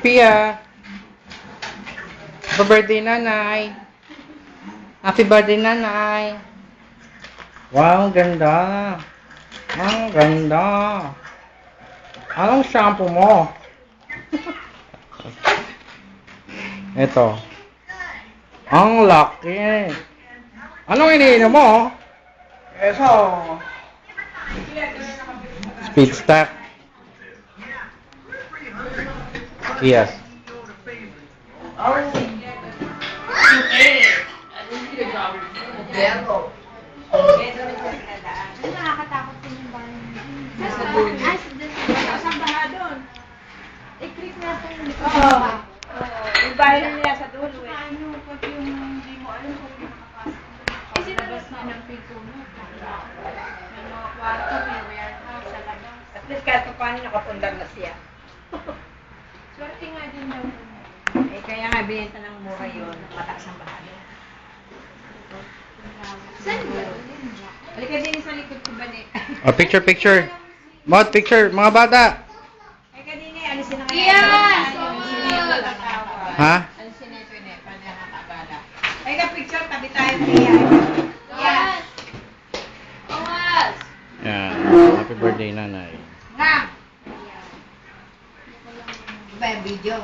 Pia. Happy birthday, nanay. Happy birthday, nanay. Wow, ang ganda. Ang ganda. Anong shampoo mo? Ito. Ang laki. Anong iniinom mo? Ito. Speed stack. Yes. Nakakatakot din yung bahay. Sa dulo. Sa bahay doon. I-click na ito yung likod ng bahay. Yung bahay na nila sa dulo eh. Ano, pag yung hindi mo alam kung makakasok. Labas na ng pinto mo. May mga kwarto, may warehouse sa labas. At least kahit pa paano nakapundar na siya. Swerte nga din daw. Eh kaya nga binenta ng mura yun. Mataas ang bahay. Saan ba? Halika din sa likod ko ba ni? Oh, picture, picture. Mod, picture. Mga bata. Halika din eh. Alisin na Yes! Alisin na yung Ha? Alisin na ito eh. Para nakakabala. Halika picture. Tabi tayo niya. Yes! Owas! Yan. Happy birthday, nanay. Nga! Ba yung video?